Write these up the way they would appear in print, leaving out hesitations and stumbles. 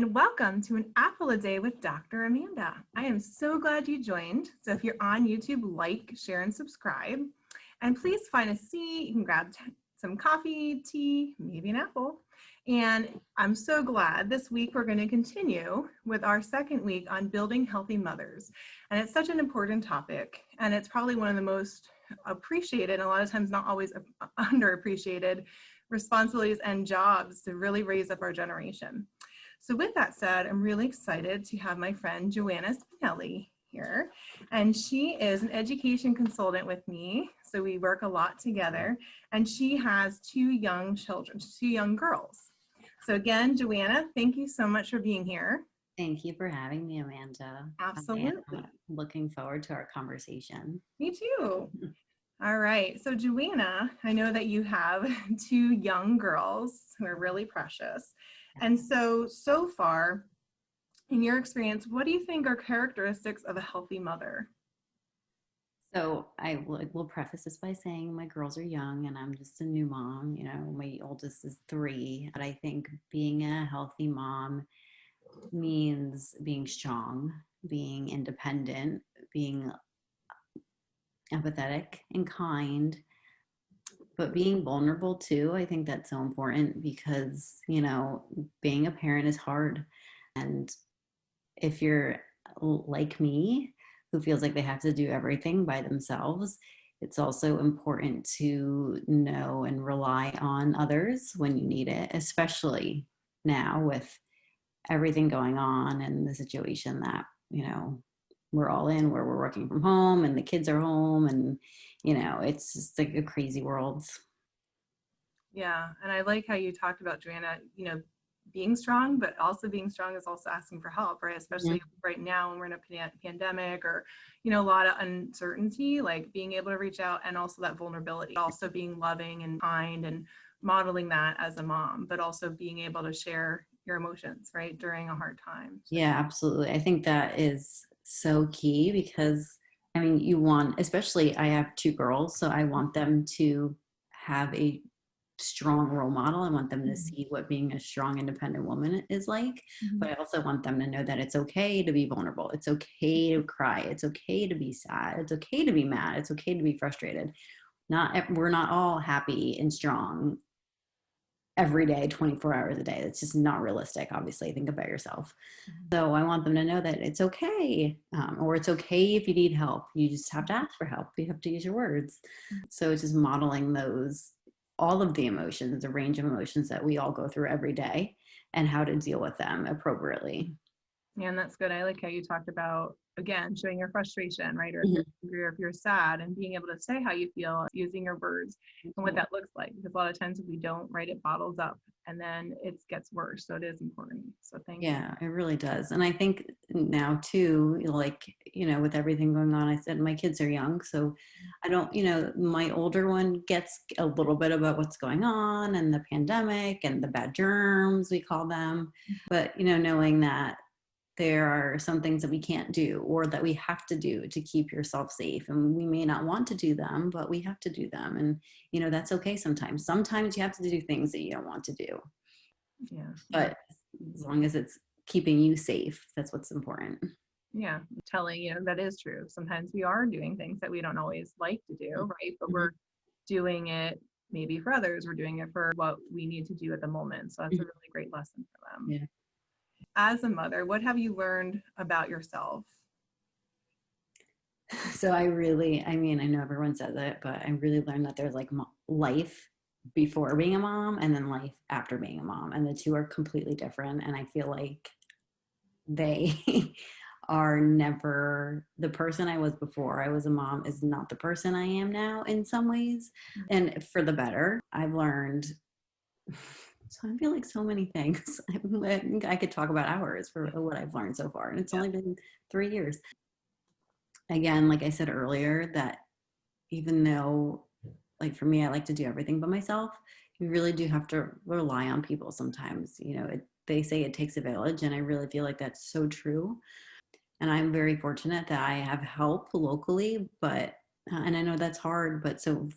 and welcome to an Apple a Day with Dr. Amanda. I am so glad you joined. So if you're on YouTube, like, share, and subscribe. And please find a seat. You can grab some coffee, tea, maybe an apple. And I'm so glad this week we're going to continue with our second week on building healthy mothers. And it's such an important topic, and it's probably one of the most appreciated, and a lot of times not always underappreciated, responsibilities and jobs to really raise up our generation. So with that said, I'm really excited to have my friend Joana Spinelli here. And she is an education consultant with me. So we work a lot together. And she has two young children, two young girls. So again, Joana, thank you so much for being here. Thank you for having me, Amanda. Absolutely. I'm looking forward to our conversation. Me too. All right. So Joana, I know that you have two young girls who are really precious. And so far, in your experience, what do you think are characteristics of a healthy mother? So I will preface this by saying my girls are young and I'm just a new mom. You know, my oldest is 3. But I think being a healthy mom means being strong, being independent, being empathetic and kind, but being vulnerable too. I think that's so important because, you know, being a parent is hard. And if you're like me, who feels like they have to do everything by themselves, it's also important to know and rely on others when you need it, especially now with everything going on and the situation that, you know, we're all in, where we're working from home and the kids are home, and, you know, it's just like a crazy world. Yeah. And I like how you talked about, Joana, you know, being strong, but also being strong is also asking for help, right? Especially right now when we're in a pandemic or, you know, a lot of uncertainty, like being able to reach out, and also that vulnerability, also being loving and kind and modeling that as a mom, but also being able to share your emotions, right, during a hard time. Yeah, absolutely. I think that is so key because, I mean, you want, especially I have 2 girls, so I want them to have a strong role model. I want them to see what being a strong, independent woman is like, but I also want them to know that it's okay to be vulnerable. It's okay to cry. It's okay to be sad. It's okay to be mad. It's okay to be frustrated. We're not all happy and strong every day, 24 hours a day. That's just not realistic. Obviously, think about yourself. So I want them to know that it's okay, or it's okay if you need help. You just have to ask for help. You have to use your words. So it's just modeling all of the emotions, the range of emotions that we all go through every day, and how to deal with them appropriately. Yeah, and that's good. I like how you talked about, again, showing your frustration, right? Or if you're angry, or if you're sad, and being able to say how you feel using your words and what that looks like. Because a lot of times if we don't, right, it bottles up and then it gets worse. So it is important. So thank you. Yeah, it really does. And I think now too, like, you know, with everything going on, I said my kids are young, so I don't, you know, my older one gets a little bit about what's going on and the pandemic and the bad germs, we call them. But, you know, knowing that there are some things that we can't do or that we have to do to keep yourself safe, and we may not want to do them, but we have to do them. And, you know, that's okay. Sometimes you have to do things that you don't want to do. Yeah. But as long as it's keeping you safe, that's what's important. Yeah, telling, you know, that is true. Sometimes we are doing things that we don't always like to do, right? But we're doing it maybe for others. We're doing it for what we need to do at the moment. So that's a really great lesson for them. Yeah. As a mother, what have you learned about yourself? So I mean, I know everyone says it, but I really learned that there's like life before being a mom and then life after being a mom. And the two are completely different. And I feel like they are never the person I was before I was a mom is not the person I am now in some ways. And for the better, I've learned. So I feel like so many things. I could talk about hours for what I've learned so far. And it's only been 3 years. Again, like I said earlier, that even though, like for me, I like to do everything by myself, you really do have to rely on people sometimes. You know, they say it takes a village, and I really feel like that's so true. And I'm very fortunate that I have help locally, but, and I know that's hard, but so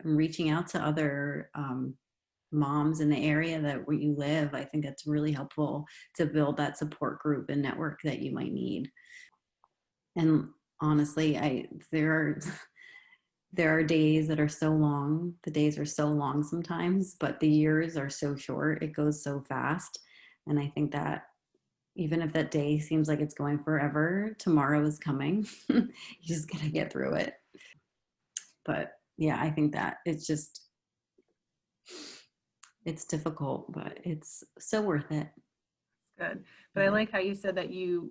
reaching out to other moms in the area that where you live, I think that's really helpful to build that support group and network that you might need. And honestly, there are days that are so long. The days are so long sometimes, but the years are so short. It goes so fast. And I think that even if that day seems like it's going forever, tomorrow is coming. You just got to get through it. But yeah, I think that it's difficult, but it's so worth it. Good. But I like how you said that you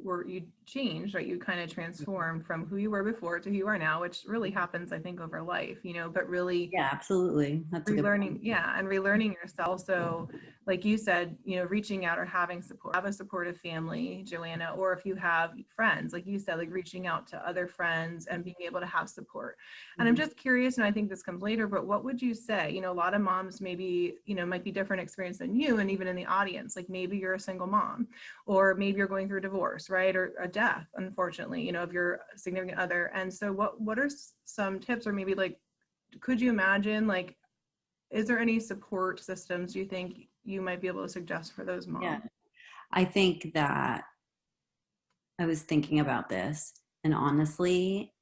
changed, right? You kind of transformed from who you were before to who you are now, which really happens, I think, over life, but really Yeah, absolutely. That's a good relearning, point. yeah, and relearning yourself. So like you said, reaching out or having support, have a supportive family, Joanna, or if you have friends, like you said, like reaching out to other friends and being able to have support. And I'm just curious, and I think this comes later, but what would you say? A lot of moms maybe, might be different experience than you, and even in the audience, like maybe you're a single mom, or maybe you're going through a divorce, right? Or a death, unfortunately, of your significant other. And so what are some tips, or maybe like, could you imagine, like, is there any support systems you think you might be able to suggest for those moms? Yeah. I think that I was thinking about this, and honestly,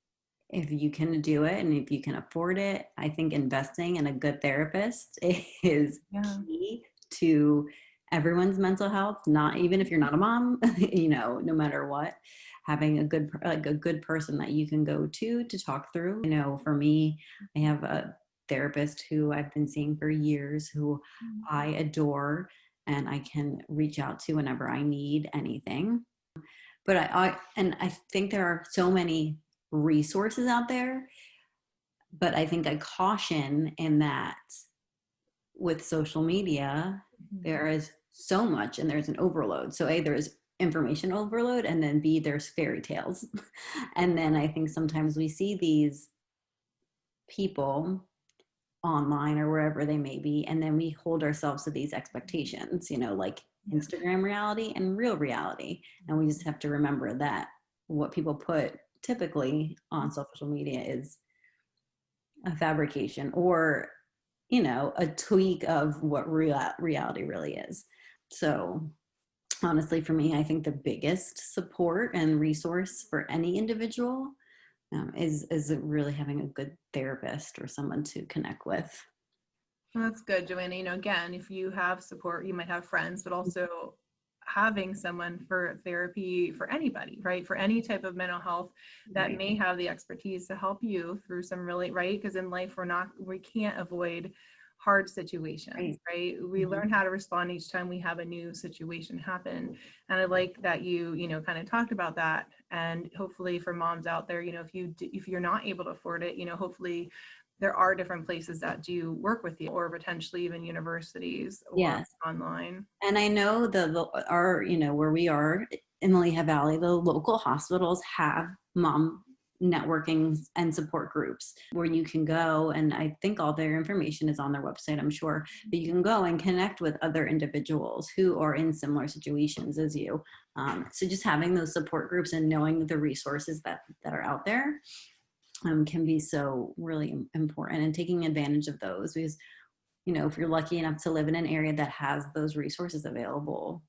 if you can do it and if you can afford it, I think investing in a good therapist is Yeah. key to everyone's mental health. Not even if you're not a mom, no matter what, having a good person that you can go to talk through. For me, I have a therapist who I've been seeing for years, who I adore, and I can reach out to whenever I need anything. But I think there are so many resources out there, but I think I caution in that with social media, there is so much and there's an overload. So A, there's information overload, and then B, there's fairy tales. And then I think sometimes we see these people online or wherever they may be, and then we hold ourselves to these expectations, like Instagram reality and real reality. And we just have to remember that what people put typically on social media is a fabrication, or a tweak of what reality really is. So honestly, for me, I think the biggest support and resource for any individual is really having a good therapist or someone to connect with. Well, that's good, Joanna. Again, if you have support, you might have friends, but also having someone for therapy for anybody, right? For any type of mental health that may have the expertise to help you through some really, right? Because in life, we can't avoid hard situations, right? We learn how to respond each time we have a new situation happen. And I like that you kind of talked about that. And hopefully for moms out there, if you're not able to afford it, hopefully there are different places that do work with you, or potentially even universities or online. And I know where we are in the Lehigh Valley, the local hospitals have mom networking and support groups where you can go, and I think all their information is on their website, I'm sure, but you can go and connect with other individuals who are in similar situations as you. So just having those support groups and knowing the resources that are out there can be so really important, and taking advantage of those, because if you're lucky enough to live in an area that has those resources available,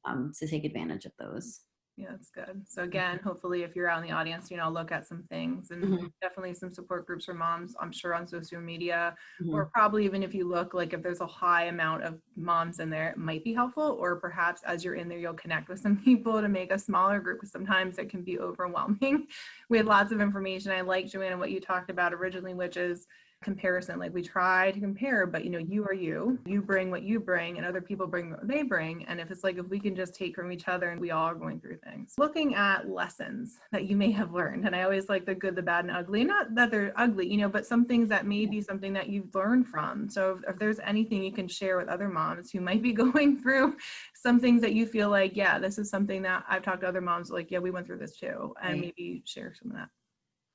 to take advantage of those. Yeah, that's good. So again, hopefully if you're out in the audience, look at some things, and definitely some support groups for moms, I'm sure, on social media, or probably even if you look, like if there's a high amount of moms in there, it might be helpful, or perhaps as you're in there, you'll connect with some people to make a smaller group, because sometimes it can be overwhelming with lots of information. I like, Joanna, what you talked about originally, which is comparison. Like, we try to compare, but you are you bring what you bring, and other people bring what they bring. And if we can just take from each other, and we all are going through things. Looking at lessons that you may have learned, and I always like the good, the bad, and ugly. Not that they're ugly, but some things that may be something that you've learned from. So if there's anything you can share with other moms who might be going through some things that you feel like, yeah, this is something that I've talked to other moms, like, yeah, we went through this too, and maybe share some of that.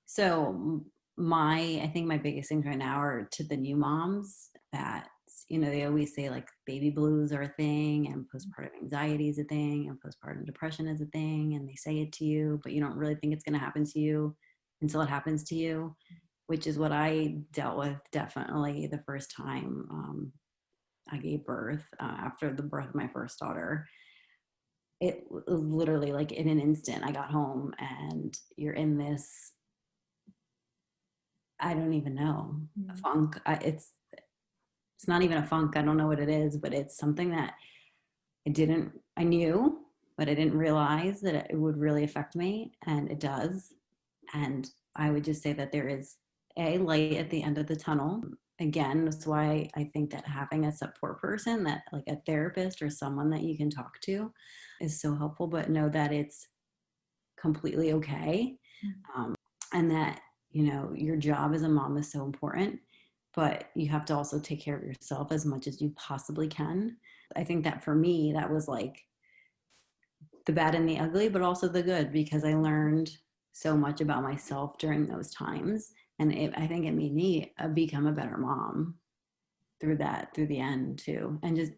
So I think my biggest things right now are to the new moms that, they always say like baby blues are a thing, and postpartum anxiety is a thing, and postpartum depression is a thing. And they say it to you, but you don't really think it's going to happen to you until it happens to you, which is what I dealt with definitely the first time I gave birth, after the birth of my first daughter, it was literally like in an instant I got home and you're in this, I don't even know, a funk. It's not even a funk. I don't know what it is, but it's something that I knew, but I didn't realize that it would really affect me, and it does. And I would just say that there is a light at the end of the tunnel. Again, that's why I think that having a support person, that like a therapist or someone that you can talk to, is so helpful. But know that it's completely okay, and that your job as a mom is so important, but you have to also take care of yourself as much as you possibly can. I think that for me, that was like the bad and the ugly, but also the good, because I learned so much about myself during those times. And I think it made me become a better mom through the end too. And just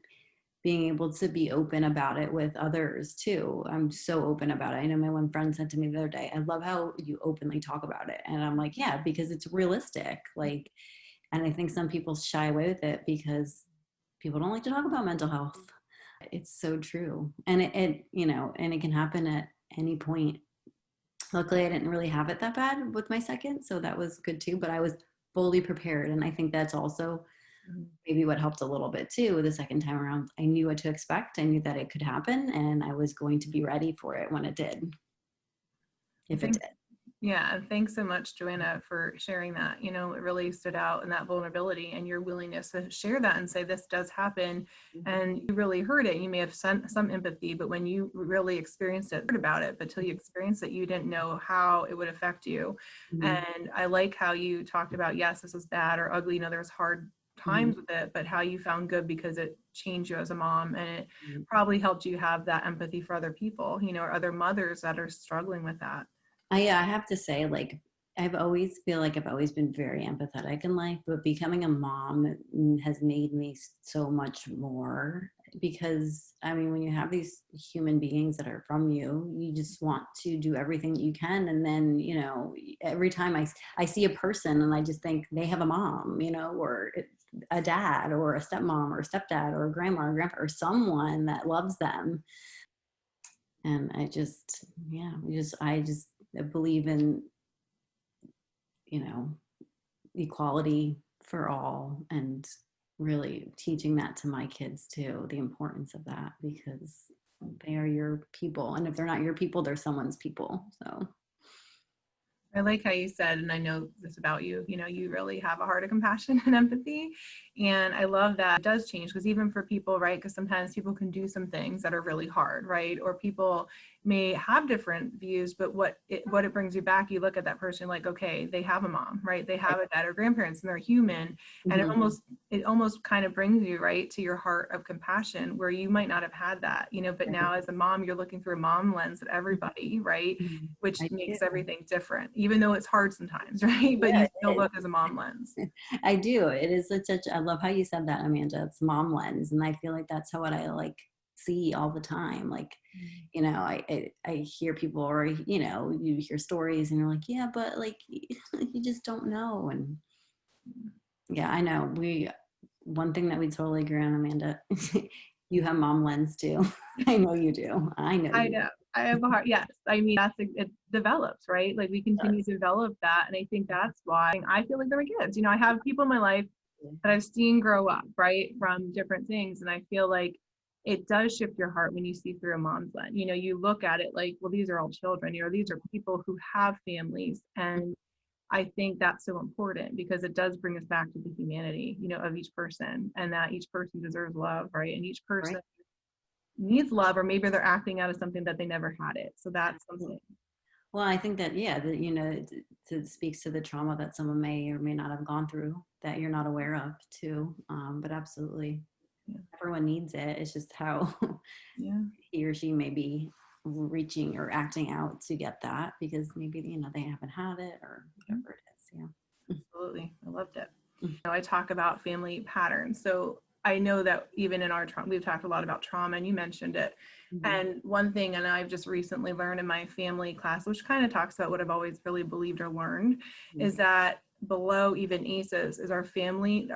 being able to be open about it with others too. I'm so open about it. I know my one friend said to me the other day, I love how you openly talk about it. And I'm like, yeah, because it's realistic. Like, and I think some people shy away with it because people don't like to talk about mental health. It's so true. And and it can happen at any point. Luckily, I didn't really have it that bad with my second, so that was good too, but I was fully prepared. And I think that's also maybe what helped a little bit too. The second time around, I knew what to expect. I knew that it could happen, and I was going to be ready for it when it did, if it did. Yeah, and thanks so much, Joanna, for sharing that. It really stood out in that vulnerability and your willingness to share that and say this does happen, and you really heard it. You may have some empathy, but when you really experienced it, heard about it, but till you experienced it, you didn't know how it would affect you. And I like how you talked about, yes, this is bad or ugly. There's hard times with it, but how you found good because it changed you as a mom, and it probably helped you have that empathy for other people, or other mothers that are struggling with that. I have to say, like, I've always been very empathetic in life, but becoming a mom has made me so much more, because I mean, when you have these human beings that are from you, you just want to do everything you can. And then, every time I see a person and I just think they have a mom, or a dad or a stepmom or a stepdad or a grandma or grandpa or someone that loves them. And I just believe in, equality for all, and really teaching that to my kids too, the importance of that, because they are your people. And if they're not your people, they're someone's people. So I like how you said, and I know this about you, you really have a heart of compassion and empathy. And I love that it does change, because even for people, right, because sometimes people can do some things that are really hard, right? Or people may have different views, but what it brings you back, you look at that person like, okay, they have a mom, right? They have a dad or grandparents, and they're human. And it almost kind of brings you right to your heart of compassion, where you might not have had that, but now as a mom, you're looking through a mom lens at everybody, right? Which makes everything different, even though it's hard sometimes, right? But you still look as a mom lens. I do. It is I love how you said that, Amanda. It's mom lens. And I feel like that's what I like see all the time. Like, I hear people, or, you hear stories and you're like, yeah, but like, you just don't know. And yeah, I know one thing that we totally agree on, Amanda, you have mom lens too. I know you do. I know. I have a heart. Yes. I mean, it develops, right? Like we continue to develop that. And I think that's why I feel like they're my kids. I have people in my life that I've seen grow up, right, from different things. And I feel like it does shift your heart when you see through a mom's lens. You look at it like, well, these are all children, these are people who have families. And I think that's so important, because it does bring us back to the humanity, of each person, and that each person deserves love, right? And each person needs love, or maybe they're acting out of something that they never had it. So that's something. Well, I think that, it speaks to the trauma that someone may or may not have gone through that you're not aware of too. But absolutely, everyone needs it. It's just how he or she may be reaching or acting out to get that, because maybe, they haven't had it or whatever it is. Yeah. Absolutely. I loved it. I talk about family patterns. So I know that even in our trauma, we've talked a lot about trauma, and you mentioned it. And one thing, and I've just recently learned in my family class, which kind of talks about what I've always really believed or learned, is that below even ACEs is our family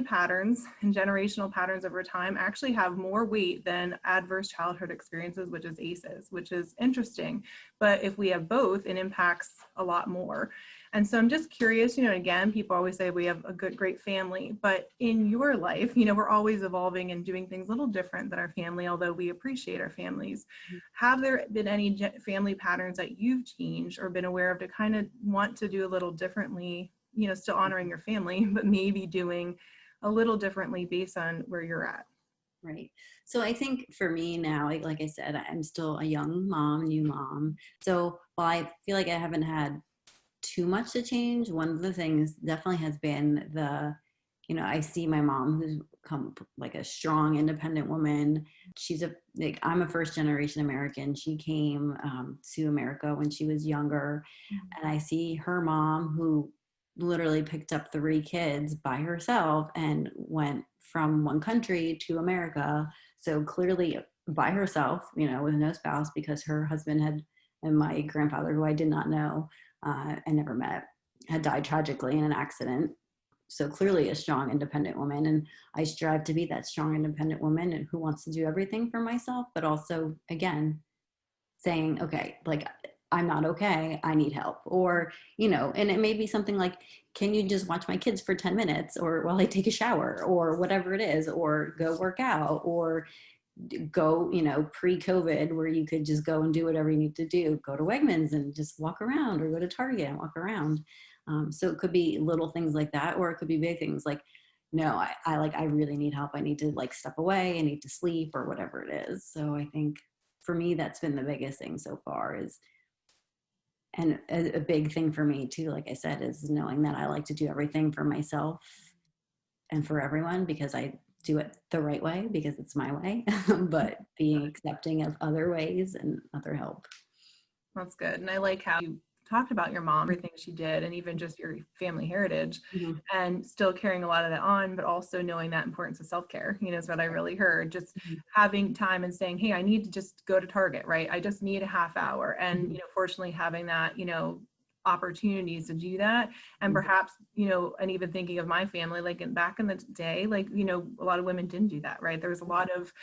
patterns and generational patterns over time actually have more weight than adverse childhood experiences, which is ACEs, which is interesting. But if we have both, it impacts a lot more. And so I'm just curious, again, people always say we have a great family, but in your life, we're always evolving and doing things a little different than our family, although we appreciate our families. Have there been any family patterns that you've changed or been aware of to kind of want to do a little differently, still honoring your family, but maybe doing a little differently based on where you're at? Right. So I think for me now, like I said, I'm still a young mom, new mom. So while I feel like I haven't had too much to change, one of the things definitely has been I see my mom who's come like a strong, independent woman. I'm a first generation American. She came to America when she was younger. And I see her mom who literally picked up 3 kids by herself and went from one country to America. So clearly by herself, with no spouse, because her husband and my grandfather, who I did not know and never met, had died tragically in an accident. So clearly a strong, independent woman. And I strive to be that strong, independent woman and who wants to do everything for myself, but also, again, saying, okay, like, I'm not okay, I need help. Or, and it may be something like, can you just watch my kids for 10 minutes or while I take a shower or whatever it is, or go work out, or go, pre-COVID where you could just go and do whatever you need to do, go to Wegmans and just walk around, or go to Target and walk around. So it could be little things like that, or it could be big things like, no, I really need help. I need to like step away. I need to sleep or whatever it is. So I think for me, that's been the biggest thing so far and a big thing for me too, like I said, is knowing that I like to do everything for myself and for everyone because I do it the right way because it's my way, but being accepting of other ways and other help. That's good. And I like how you talked about your mom, everything she did, and even just your family heritage, Mm-hmm. and still carrying a lot of that on, but also knowing that importance of self-care, is what I really heard. Just having time and saying, hey, I need to just go to Target, right? I just need a half hour. And, fortunately having that, opportunities to do that. And perhaps, and even thinking of my family, like back in the day, like, a lot of women didn't do that, right? There was a lot of,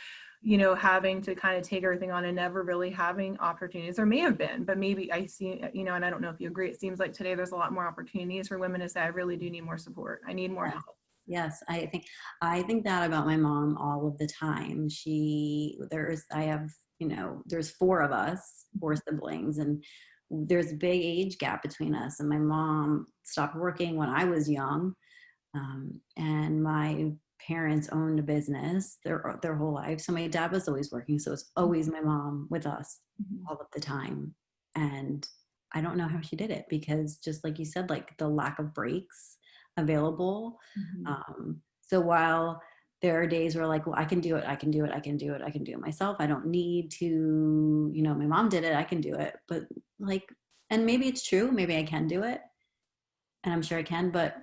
having to kind of take everything on and never really having opportunities. There may have been, but maybe I see, and I don't know if you agree, it seems like today there's a lot more opportunities for women to say, I really do need more support. I need more help. Yes, I think that about my mom all of the time. There's 4 of us, 4 siblings, and there's a big age gap between us. And my mom stopped working when I was young, and my parents owned a business their whole life. So my dad was always working, so it's always my mom with us all of the time. And I don't know how she did it because, just like you said, like the lack of breaks available. So while there are days where like, well, I can do it, I can do it myself. I don't need to, my mom did it, I can do it. But like, and maybe it's true, maybe I can do it. And I'm sure I can, but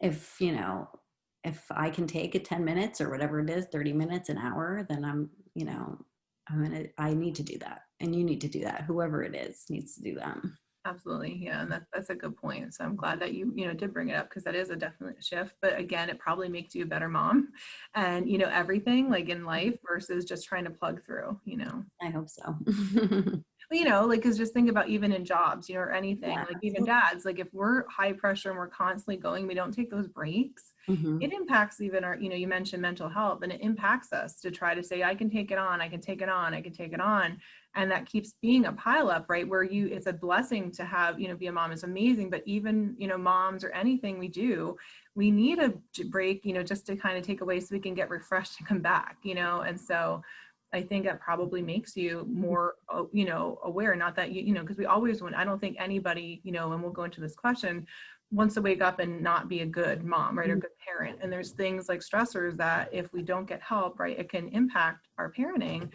if I can take it 10 minutes or whatever it is, 30 minutes, an hour, then I need to do that. And you need to do that. Whoever it is needs to do that. Absolutely. Yeah. And that's a good point. So I'm glad that you did bring it up because that is a definite shift. But again, it probably makes you a better mom and, everything like in life versus just trying to plug through, I hope so. Well, like, cause just think about even in jobs, or anything, Yeah, like even dads, like if we're high pressure and we're constantly going, we don't take those breaks, it impacts even our, you mentioned mental health, and it impacts us to try to say, I can take it on, I can take it on, I can take it on. And that keeps being a pile up, right? Where it's a blessing to have, be a mom is amazing, but even, moms or anything we do, we need a break, just to kind of take away so we can get refreshed and come back, and so I think that probably makes you more, aware, not that, because we always want, I don't think anybody, and we'll go into this question, wants to wake up and not be a good mom, right, or good parent. And there's things like stressors that if we don't get help, right, it can impact our parenting.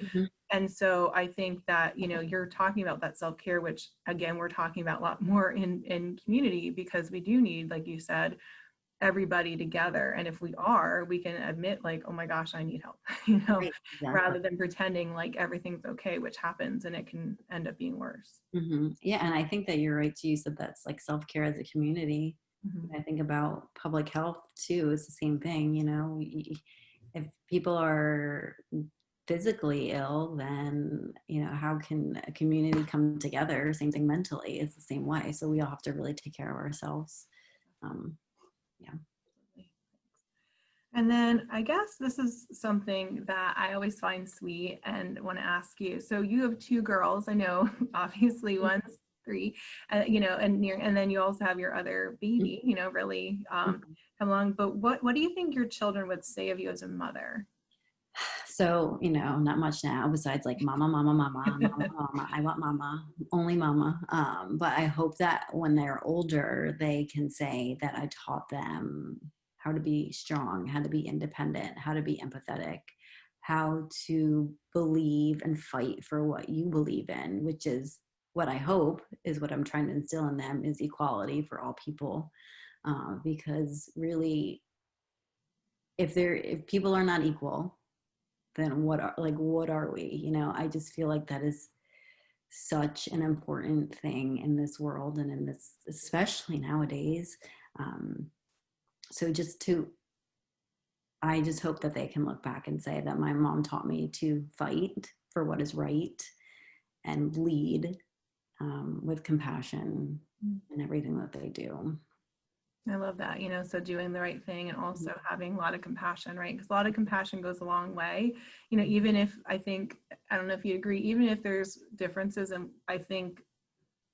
And so I think that, you're talking about that self-care, which again, we're talking about a lot more in community because we do need, like you said, everybody together. And if we can admit like, oh my gosh, I need help, Right, exactly. rather than pretending like everything's okay, which happens and it can end up being worse. Yeah. And I think that you're right too. You said that's like self-care as a community. Mhm. I think about public health too. It's the same thing, you know. If people are physically ill, then you know how can a community come together? Same thing mentally. It's the same way. So we all have to really take care of ourselves. Um, yeah. And then I guess this is something that I always find sweet and want to ask you. So you have two girls. I know, obviously, one's 3, you know, and then you also have your other baby, you know, really come along. But what do you think your children would say of you as a mother? So, you know, not much now besides like mama, mama, mama, mama, mama. I want mama, only mama. But I hope that when they're older, they can say that I taught them how to be strong, how to be independent, how to be empathetic, how to believe and fight for what you believe in, which is what I hope is what I'm trying to instill in them is equality for all people. Because really, if people are not equal, then what are we, you know? I just feel like that is such an important thing in this world and in this, especially nowadays. um, so just to I just hope that they can look back and say that my mom taught me to fight for what is right and lead with compassion in everything that they do. I love that, you know, so doing the right thing and also having a lot of compassion, right? Because a lot of compassion goes a long way. You know, even if I think, I don't know if you agree, even if there's differences in, I think,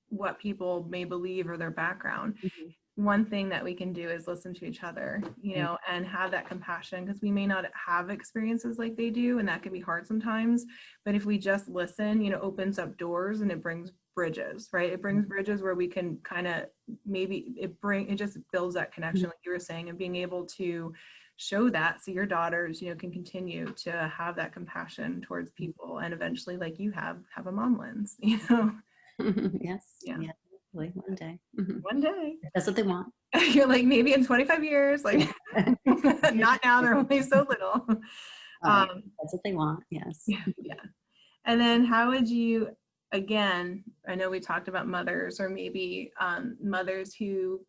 what people may believe or their background, Mhm. one thing that we can do is listen to each other, you know, and have that compassion because we may not have experiences like they do, and that can be hard sometimes. But if we just listen, you know, opens up doors and it brings bridges, right? It brings bridges where we can kind of maybe it just builds that connection, like you were saying, and being able to show that so your daughters, you know, can continue to have that compassion towards people and eventually, like you have a mom lens, you know. Yes, Yeah, yeah, hopefully one day. Mhm. one day. That's what they want. You're like, maybe in 25 years, like not now, they're only so little. Yeah, Um, that's what they want. Yes. yeah, yeah. And then how would you, again, I know we talked about mothers or maybe mothers who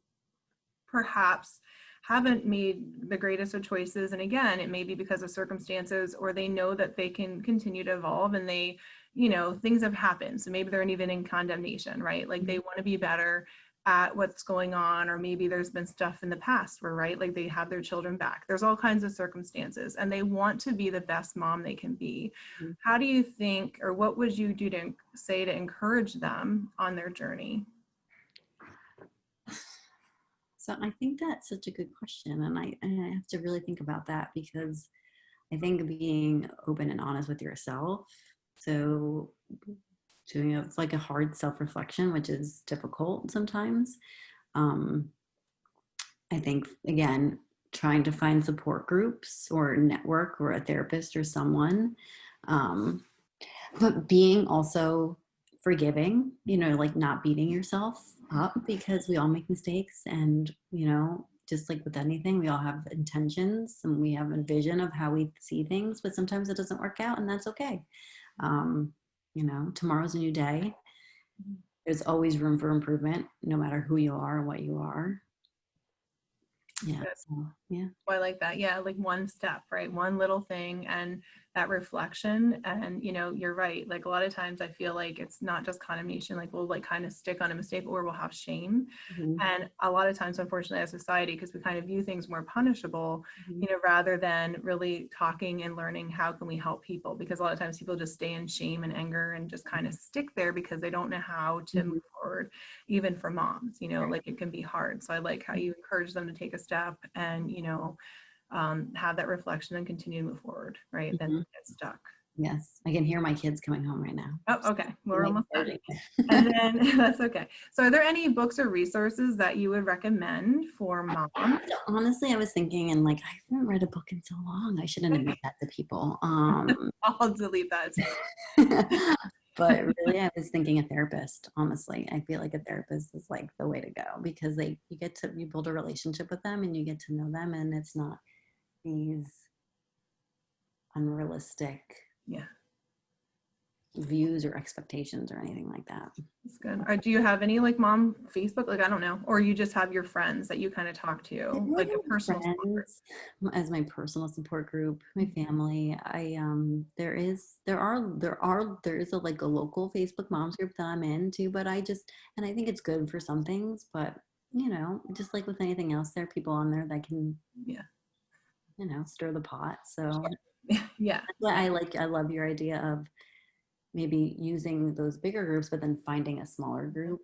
perhaps haven't made the greatest of choices. And again, it may be because of circumstances or they know that they can continue to evolve and they, you know, things have happened. So maybe they're even in condemnation, right? Like they want to be better at what's going on, or maybe there's been stuff in the past where, right, like they have their children back. There's all kinds of circumstances and they want to be the best mom they can be. Mhm. How do you think, or what would you do to say to encourage them on their journey? So I think that's such a good question, and I have to really think about that because I think being open and honest with yourself. So doing it's like a hard self-reflection, which is difficult sometimes. Um, I think again, trying to find support groups or network or a therapist or someone, um, but being also forgiving, you know, like not beating yourself up because we all make mistakes. And, you know, just like with anything, we all have intentions and we have a vision of how we see things, but sometimes it doesn't work out and that's okay. Um, you know, tomorrow's a new day. There's always room for improvement, no matter who you are and what you are. Yeah. Good. So, yeah. Oh, I like that. Yeah, like one step, right? One little thing and that reflection. And, you know, you're right. Like a lot of times I feel like it's not just condemnation, like we'll like kind of stick on a mistake or we'll have shame. Mhm. And a lot of times, unfortunately, as a society, because we kind of view things more punishable, Mhm. you know, rather than really talking and learning how can we help people? Because a lot of times people just stay in shame and anger and just kind of stick there because they don't know how to Mhm. move forward, even for moms, you know, like it can be hard. So I like how you encourage them to take a step and, you know, have that reflection and continue to move forward, right? Then Mhm. get stuck. Yes. I can hear my kids coming home right now. Oh, okay. We're Like almost done. flirting. And then that's okay. So are there any books or resources that you would recommend for moms? So honestly, I was thinking, and like, I haven't read a book in so long. I shouldn't admit that to people. I'll delete that. But really, I was thinking a therapist. Honestly, I feel like a therapist is like the way to go because you build a relationship with them and you get to know them, and it's not these unrealistic Yeah. views or expectations or anything like that. That's good. Or do you have any like mom Facebook? Like, I don't know. Or you just have your friends that you kind of talk I to, feel like like a my personal support? friends as my personal support group, my family. There is a like a local Facebook moms group that I'm into, but and I think it's good for some things, but just like with anything else, there are people on there that can, Yeah. stir the pot. So Yeah. yeah, I love your idea of maybe using those bigger groups, but then finding a smaller group.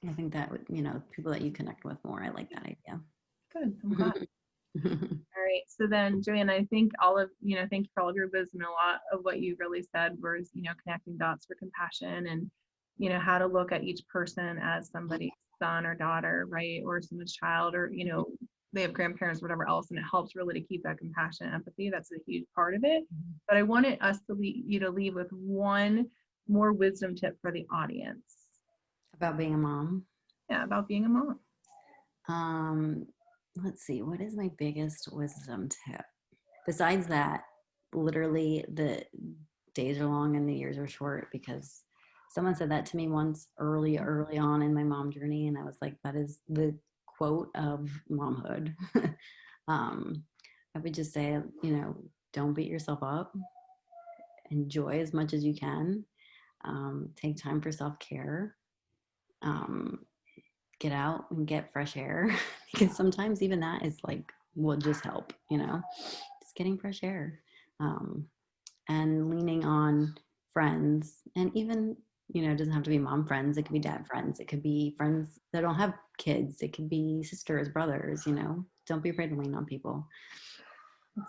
I think that would, people that you connect with more. I like that idea. Good. I'm glad. All right. So then, Joanne, I think thank you for all of your wisdom. A lot of what you really said was, connecting dots for compassion and, how to look at each person as somebody's son or daughter, right? Or someone's child, or, they have grandparents, whatever else. And it helps really to keep that compassion and empathy. That's a huge part of it. But I wanted us to leave with one more wisdom tip for the audience. About being a mom. Yeah, about being a mom. Let's see, what is my biggest wisdom tip? Besides that, literally the days are long and the years are short, because someone said that to me once early on in my mom journey, and I was like, that is the quote of momhood. I would just say, don't beat yourself up. Enjoy as much as you can. Take time for self-care. Get out and get fresh air, because sometimes even that is like, will just help, just getting fresh air, and leaning on friends. And even, it doesn't have to be mom friends. It could be dad friends. It could be friends that don't have kids. It could be sisters, brothers, don't be afraid to lean on people.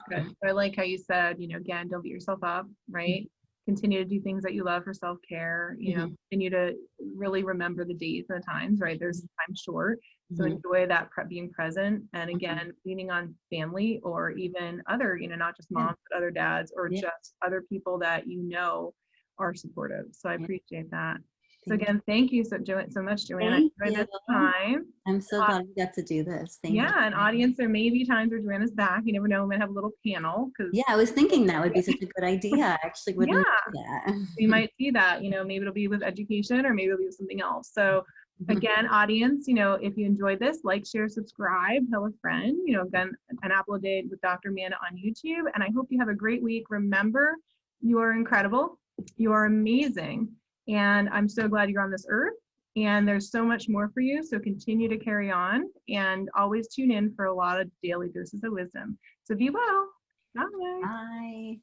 That's good. I like how you said, again, don't beat yourself up, right? Continue to do things that you love for self-care, continue to really remember the days and the times, right? There's time short. So enjoy that being present. And again, leaning on family or even other, not just moms, but other dads or just other people that are supportive. So I appreciate that. So again, thank you so much, Joanna. For this time. I'm so glad we got to do this. Thank you. An audience, there may be times where Joanna's back. You never know, we might have a little panel. Yeah, I was thinking that would be such a good idea. I actually wouldn't do that. We might see that, maybe it'll be with education or maybe it'll be with something else. So again, audience, if you enjoyed this, like, share, subscribe, tell a friend, again, An Apple a Day with Dr. Amanda on YouTube. And I hope you have a great week. Remember, you are incredible. You are amazing. And I'm so glad you're on this earth. And there's so much more for you. So continue to carry on and always tune in for a lot of daily doses of wisdom. So be well. Bye. Bye.